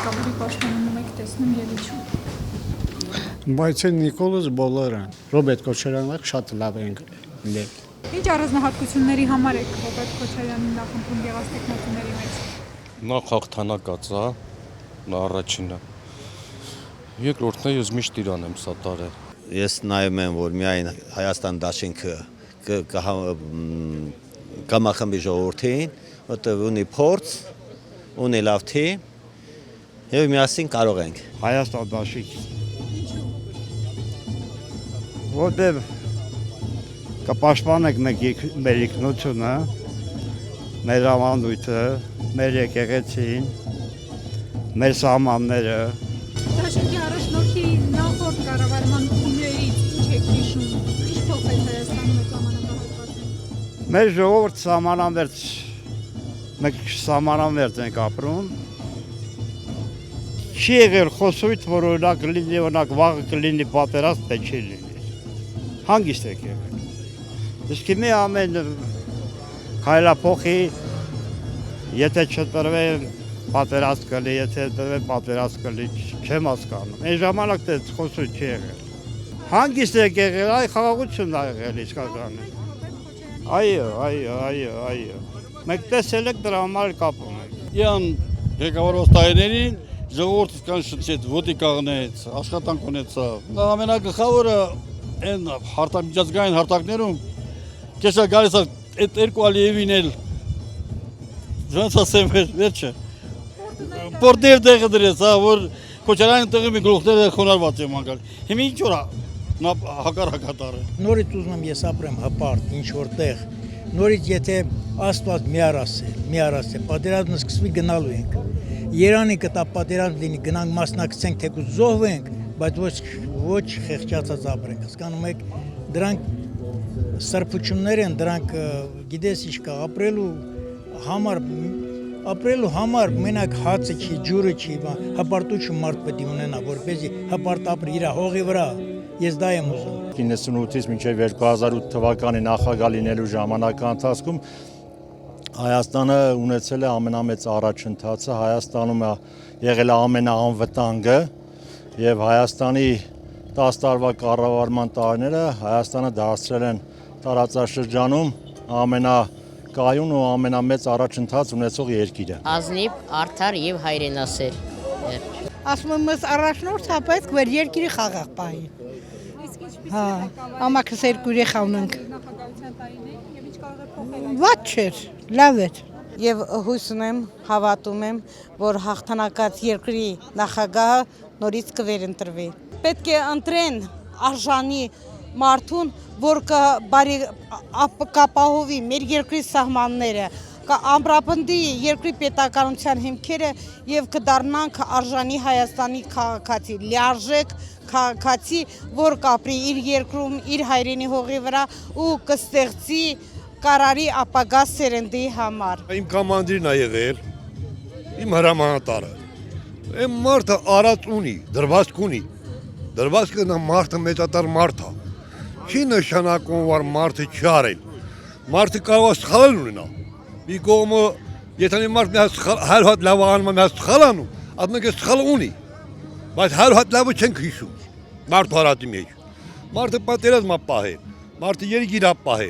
հարկավորի պաշտպանում եք տեսնում եւ ինչու։ Բայց այն Նիկոլոս բոլորը Ռոբերտ Քոչարյանը շատ լավ են լել։ Ինչ առանձնահատկությունների համար եք Ռոբերտ Քոչարյանին նախընտրում եղած տեխնոլոգիաների մեջ։ Նախ հաղթանակած է, նա առաջինը։ Երկրորդն է ես միշտ իրան եմ սատարել։ Ես նայում եմ, որ միայն Հայաստան դաշինքը կամախմբի ժողովրդին, որտեղ ունի փորձ, ունի լավ թիմ, եւ միասին կարող ենք։ Հայաստան դաշինք։ Որտեղ կպաշտպանենք մեր ինքնությունը, մեր ավանդույթը, մեր եկեղեցին, մեր սահմանները։ Դաշինքի առաջնորդի նախորդ կառավարման ուղիներից ինչ եք հիշում, ինչ փոխել Հայաստանում այդ ժամանակահատվածում։ Մեր ժողովուրդ սահմանամերձ, մենք սահմանամերձ ենք ապրում։ Չի եղել խոսույթ, որ օրինակ լինի, օրինակ վաղը կլինի պատերազմ, թե չի լինի։ Հանգիստ եք եղել։ Իսկ հիմա ամեն քայլափոխի, եթե չտրվե պատերազմ կլի, եթե տրվե պատերազմ կլի, չեմ հասկանում։ Այն ժամանակ դե խոսույթ չի եղել։ Հանգիստ եք եղել, այ խաղաղությունն ա եղել իսկական։ Այո։ Մենք տեսել եք դրա համար կապում ենք։ Յան ղեկավարված տարիներին ժողովուրդը կան շնչեց, ոտի կաղնեց, աշխատանք ունեցավ։ Ամենագլխավորը այն միջազգային հարթակներում կեսա գալիս է այդ երկու Ալիևին էլ ոնց ասեմ վերջը պորտեր տեղը դրեց, որ Քոչարյանի տեղի մի գլուխները խոնարհված եմ անկալ։ Հիմա ինչ որ նա հակառակ կատարը։ Նորից ուզում եմ ես ապրեմ հպարտ ինչ որտեղ։ Նորից եթե Աստված միարասել, պատերազմը սկսվի գնալու ենք։ Երանի կտա պատերազմ լինի, գնանք մասնակցենք, թեկուզ զոհվենք, բայց ոչ խեղճացած ապրենք, հասկանում եք, դրանք սրբություններ են, դրանք գիտես ինչ կա, ապրելու համար մենակ հացը չի, ջուրը չի, հպարտություն մարդ պետք է ունենա, որպեսզի հպարտ ապրի իր հողի վրա, ես դա եմ ուզում։ 98-ից մինչև 2008 թվականի նախագահ լինելու ժամանակահատվածում Հայաստանը ունեցել է ամենամեծ առաջընթացը, Հայաստանում եղել է ամենաանվտանգը եւ Հայաստանի 10 տարվա կառավարման տարիները Հայաստանը դարձրել են տարածաշրջանում ամենակայուն ու ամենամեծ առաջընթաց ունեցող երկիրը։ Ազնիվ, արդար եւ հայրենասեր։ Ասում եմ, ես առաջնորդը պետք որ երկիրը խաղաղ պահի։ Իսկ ինչպես Հա, ղեկավար ամակս երկու երեխա ունենք։ նախագահության տարիներին եւ ինչ կարող է փոխել։ Ված չէր, լավ էր։ Եվ հույս ունեմ, հավատում եմ, որ հաղթանակած երկրի նախագահը նորից կվերընտրվի։ Պետք է ընտրեն արժանի մարդուն, որ կապահովի մեր երկրի սահմանները, կամրապնդի երկրի պետականության հիմքերը եւ կդառնանք արժանի Հայաստանի քաղաքացի, լիարժեք քաղաքացի, որ կապրի իր երկրում, իր հայրենի հողի վրա ու կստեղծի կարարի ապագա սերնդի համար։ Իմ կամանդիրն է եղել, իմ հրամանատարը։ Այն մարդը արած ունի, դրվածք ունի։ Դրվածքը նա մարդը մեծատար մարդ է։ Չի նշանակում, որ մարդը չի արել։ Մարդը կարող է սխալ ունենալ։ Մի կողմը, եթե մի մարդ 100 հատ լավ անում, 100 սխալ անում, ասում ենք սխալ ունի։ Բայց 100 հատ լավը չենք հիշում։ Մարդու հարատի մեջ։ Մարդը պատերազմ է պահել, մարդը երկիր է պահել։